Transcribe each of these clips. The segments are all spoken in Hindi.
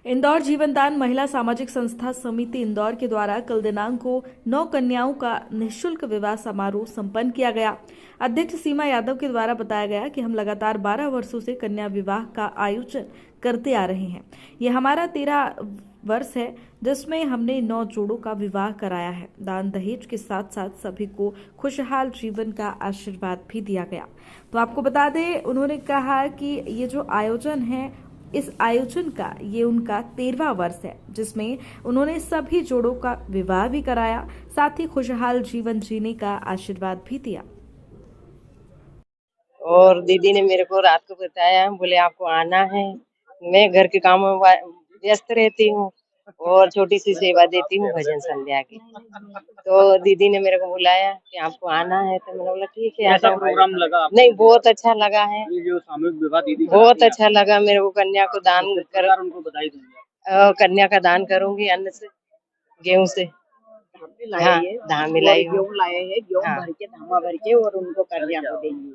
इंदौर जीवनदान महिला सामाजिक संस्था समिति इंदौर के द्वारा कल दिनांक को 9 कन्याओं का निःशुल्क विवाह समारोह संपन्न किया गया। अध्यक्ष सीमा यादव के द्वारा बताया गया कि हम लगातार 12 वर्षों से कन्या विवाह का आयोजन करते आ रहे हैं। ये हमारा 13 वर्ष है जिसमें हमने 9 जोड़ों का विवाह कराया है। दान दहेज के साथ साथ सभी को खुशहाल जीवन का आशीर्वाद भी दिया गया। तो आपको बता दें, उन्होंने कहा कि ये जो आयोजन है, इस आयोजन का ये उनका 13वां वर्ष है, जिसमें उन्होंने सभी जोड़ों का विवाह भी कराया, साथ ही खुशहाल जीवन जीने का आशीर्वाद भी दिया। और दीदी ने मेरे को रात को बताया, बोले आपको आना है। मैं घर के कामों में व्यस्त रहती हूँ और छोटी सी सेवा देती हूँ भजन संध्या की। तो दीदी ने मेरे को बुलाया कि आपको आना है, तो मैंने बोला ठीक है। कैसा प्रोग्राम लगा आपको? नहीं, बहुत अच्छा लगा है। ये जो सामूहिक विवाह दीदी बहुत अच्छा लगा मेरे को। कन्या को दान कर, उनको बधाई दूंगा। कन्या का दान करूंगी, अन्न से, गेहूं से। हाँ, धान मिलाई हूँ। गेहूं लाए हैं, गेहूं हाँ। भर के, धामा भर के, और उनको कन्या को देंगे।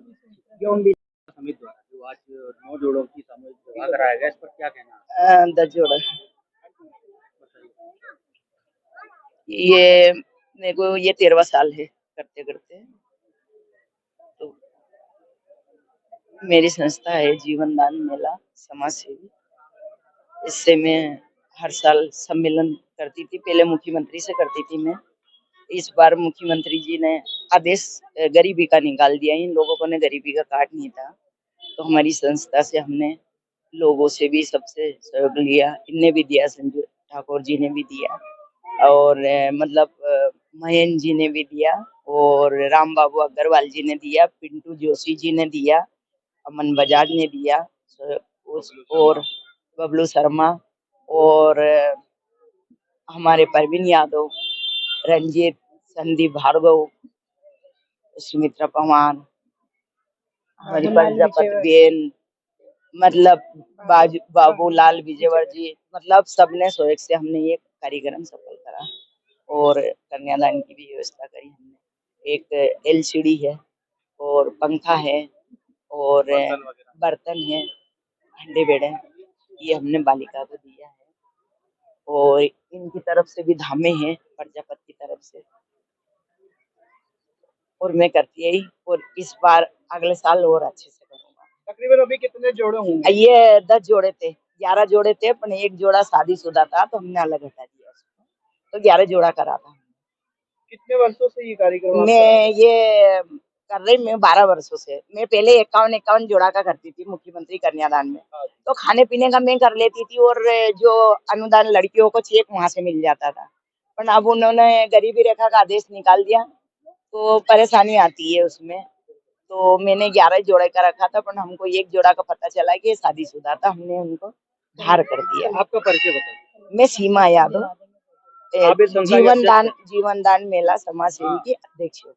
गेहूं भी समिति द्वारा जो आज 9 जोड़ों की सामूहिक विवाह कराया गया, इस पर क्या कहना है? 10 जोड़ा। ये मेरे को ये 13वां साल है करते करते। तो मेरी संस्था है जीवनदान मेला समाज सेवी। इससे मैं हर साल सम्मेलन करती थी। पहले मुख्यमंत्री से करती थी मैं। इस बार मुख्यमंत्री जी ने आदेश गरीबी का निकाल दिया। इन लोगों को ने गरीबी का कार्ड नहीं था, तो हमारी संस्था से हमने लोगों से भी सबसे सहयोग लिया। इनने भी दिया, संजू ठाकुर जी ने भी दिया, और महेंद्र जी ने भी दिया, और राम बाबू अग्रवाल जी ने दिया, पिंटू जोशी जी ने दिया, अमन बजाज ने दिया, और बबलू शर्मा, और हमारे परवीन यादव, रंजीत, संदीप भार्गव, सुमित्रा पवार, हमारी प्रजापति बेन, बाबूलाल विजयवर जी, सबने सहयोग से हमने ये कार्यक्रम सफल करा और कन्यादान की भी व्यवस्था करी हमने। एक एलसीडी है और पंखा है और बर्तन है, हंडे बेड़े, ये हमने बालिका को दिया है। और इनकी तरफ से भी धामे हैं, प्रजापति की तरफ से, और मैं करती यही। और इस बार अगले साल और अच्छे से करूंगा। तकरीबन अभी कितने जोड़े होंगे? ये 10 जोड़े थे, 11 जोड़े थे, पर एक जोड़ा शादीशुदा था तो हमने अलग हटा दिया उसको, तो 11 जोड़ा करा था। कितने वर्षों से ये कार्यक्रम मैं ये कर रही, मैं 12 वर्षों से। मैं पहले 51 जोड़ा का करती थी मुख्यमंत्री कन्यादान में, तो खाने पीने का मैं कर लेती थी, और जो अनुदान लड़कियों को चेक वहां से मिल जाता था। पर अब उन्होंने गरीबी रेखा का आदेश निकाल दिया, तो परेशानी आती है उसमें। तो मैंने 11 जोड़े का रखा था, पर हमको एक जोड़ा का पता चला कि शादीशुदा था, हमने उनको धार कर दिया। आपका परिचय बताइए। मैं सीमा यादव, जीवनदान मेला समाज सेवी की अध्यक्ष हूँ।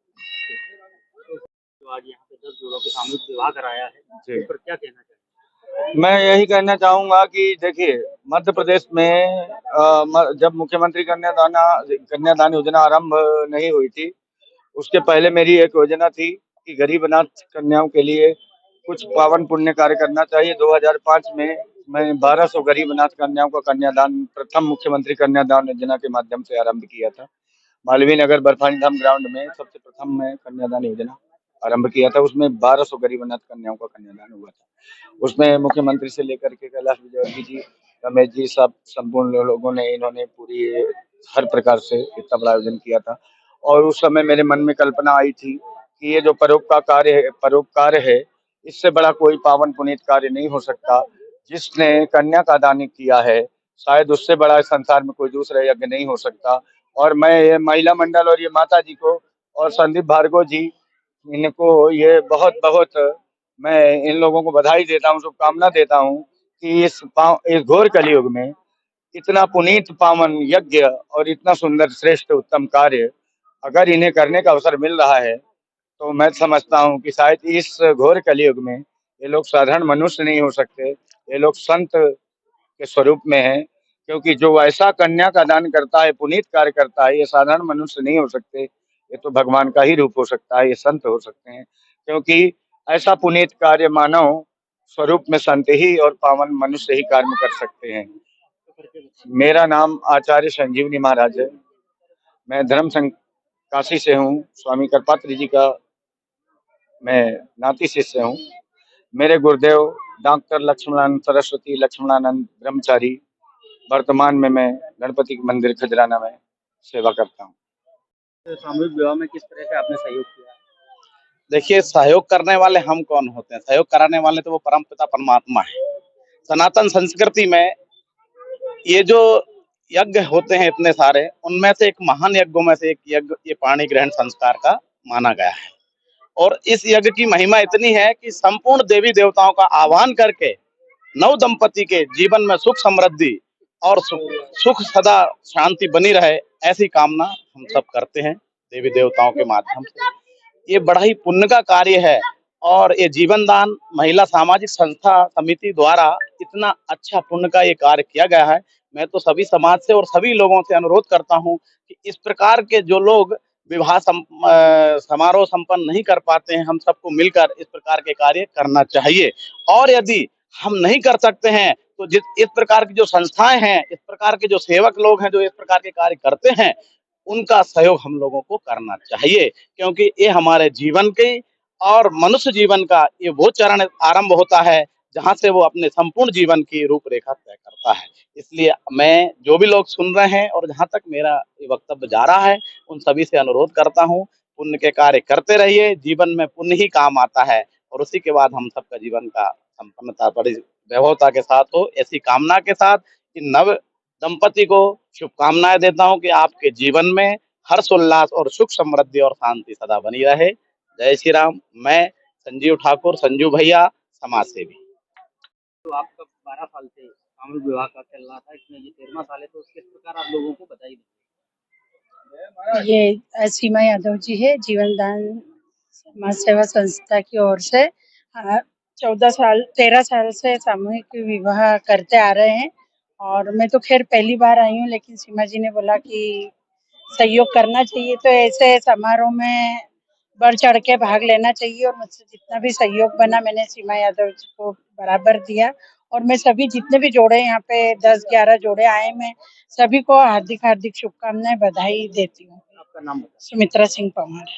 तो आज यहाँ पे 10 जोड़ों के सामूहिक विवाह कराया है, इस पर क्या कहना चाहिए? मैं यही कहना चाहूंगा कि देखिए, मध्य प्रदेश में जब मुख्यमंत्री कन्यादान योजना आरंभ नहीं हुई थी, उसके पहले मेरी एक योजना थी कि गरीब अनाथ कन्याओं के लिए कुछ पावन पुण्य कार्य करना चाहिए। 2005 में मैं 1200 गरीब अनाथ कन्याओं का कन्यादान प्रथम मुख्यमंत्री कन्यादान योजना के माध्यम से आरंभ किया था। मालवीय नगर बर्फानी धाम ग्राउंड में सबसे प्रथम मैं कन्यादान योजना आरंभ किया था। उसमें 1200 गरीब अनाथ कन्याओं का कन्यादान हुआ था। उसमें मुख्यमंत्री से लेकर के कैलाश विजयवर्गीय जी, रमेश जी, सब संपूर्ण लोगों ने, इन्होंने पूरी हर प्रकार से इतना बड़ा आयोजन किया था। और उस समय मेरे मन में कल्पना आई थी कि ये जो परोपकार है, इससे बड़ा कोई पावन पुनीत कार्य नहीं हो सकता। जिसने कन्या का दान किया है, शायद उससे बड़ा इस संसार में कोई दूसरा यज्ञ नहीं हो सकता। और मैं ये महिला मंडल और ये माता जी को और संदीप भार्गव जी, इनको ये बहुत बहुत मैं इन लोगों को बधाई देता हूँ, शुभकामना देता हूँ कि इस घोर कलयुग में इतना पुनीत पावन यज्ञ और इतना सुंदर श्रेष्ठ उत्तम कार्य अगर इन्हें करने का अवसर मिल रहा है, तो मैं समझता हूँ कि शायद इस घोर कलयुग में ये लोग साधारण मनुष्य नहीं हो सकते, ये लोग संत के स्वरूप में है। क्योंकि जो ऐसा कन्या का दान करता है, पुनीत कार्य करता है, ये साधारण मनुष्य नहीं हो सकते, ये तो भगवान का ही रूप हो सकता है, ये संत हो सकते हैं। क्योंकि ऐसा पुनीत कार्य मानव स्वरूप में संत ही और पावन मनुष्य ही कार्य कर सकते हैं। परिचय बताइए। मेरा नाम आचार्य संजीवनी महाराज है। मैं धर्म संघ काशी से हूँ। स्वामी करपात्री जी का मैं नाती शिष्य हूँ। मेरे गुरुदेव डॉक्टर लक्ष्मणानंद सरस्वती लक्ष्मणानंद ब्रह्मचारी। वर्तमान में मैं गणपति मंदिर खजराना में सेवा करता हूँ। तो सामूहिक विवाह में किस तरह से आपने सहयोग किया? देखिए, सहयोग करने वाले हम कौन होते हैं? सहयोग कराने वाले तो वो परमपिता परमात्मा है। सनातन संस्कृति में ये जो यज्ञ होते हैं इतने सारे, उनमें से एक महान यज्ञों में से एक यज्ञ ये पाणी ग्रहण संस्कार का माना गया है। और इस यज्ञ की महिमा इतनी है कि संपूर्ण देवी देवताओं का आह्वान करके नव दंपति के जीवन में सुख समृद्धि और सुख सदा शांति बनी रहे, ऐसी कामना हम सब करते हैं देवी देवताओं के माध्यम से। ये बड़ा ही पुण्य का कार्य है और ये जीवन दान महिला सामाजिक संस्था समिति द्वारा इतना अच्छा पुण्य का ये कार्य किया गया है। मैं तो सभी समाज से और सभी लोगों से अनुरोध करता हूँ कि इस प्रकार के जो लोग विवाह समारोह संपन्न नहीं कर पाते हैं, हम सबको मिलकर इस प्रकार के कार्य करना चाहिए। और यदि हम नहीं कर सकते हैं तो इस प्रकार की जो संस्थाएं हैं, इस प्रकार के जो सेवक लोग हैं जो इस प्रकार के कार्य करते हैं, उनका सहयोग हम लोगों को करना चाहिए, क्योंकि ये हमारे जीवन के और मनुष्य जीवन का ये वो चरण आरंभ होता है जहां से वो अपने संपूर्ण जीवन की रूपरेखा तय करता है। इसलिए मैं जो भी लोग सुन रहे हैं और जहां तक मेरा ये वक्तव्य जा रहा है, उन सभी से अनुरोध करता हूं, पुण्य के कार्य करते रहिए। जीवन में पुण्य ही काम आता है और उसी के बाद हम सबका जीवन का संपन्नता बड़ी वैभवता के साथ हो, ऐसी कामना के साथ इन नव दंपति को शुभकामनाएं देता हूं कि आपके जीवन में हर्ष उल्लास और सुख समृद्धि और शांति सदा बनी रहे। जय श्री राम। मैं संजीव ठाकुर, संजू भैया, समाज सेवी। तो आपका 12 साल से सामूहिक विवाह का चल रहा था, इसमें ये 13वां साल है, तो किस प्रकार आप लोगों को बधाई दें? ये सीमा यादव जी है, जीवन दान समाज सेवा संस्था की ओर से 13 साल से सामूहिक विवाह करते आ रहे हैं। और मैं तो खैर पहली बार आई हूँ, लेकिन सीमा जी ने बोला कि सहयोग करना चाहिए, तो ऐसे समारोह में बढ़ चढ़ के भाग लेना चाहिए। और मुझसे जितना भी सहयोग बना मैंने सीमा यादव जी को बराबर दिया। और मैं सभी जितने भी जोड़े यहाँ पे 10-11 जोड़े आए, मैं सभी को हार्दिक हार्दिक शुभकामनाएं बधाई देती हूँ। आपका नाम बताइए। सुमित्रा सिंह पंवार।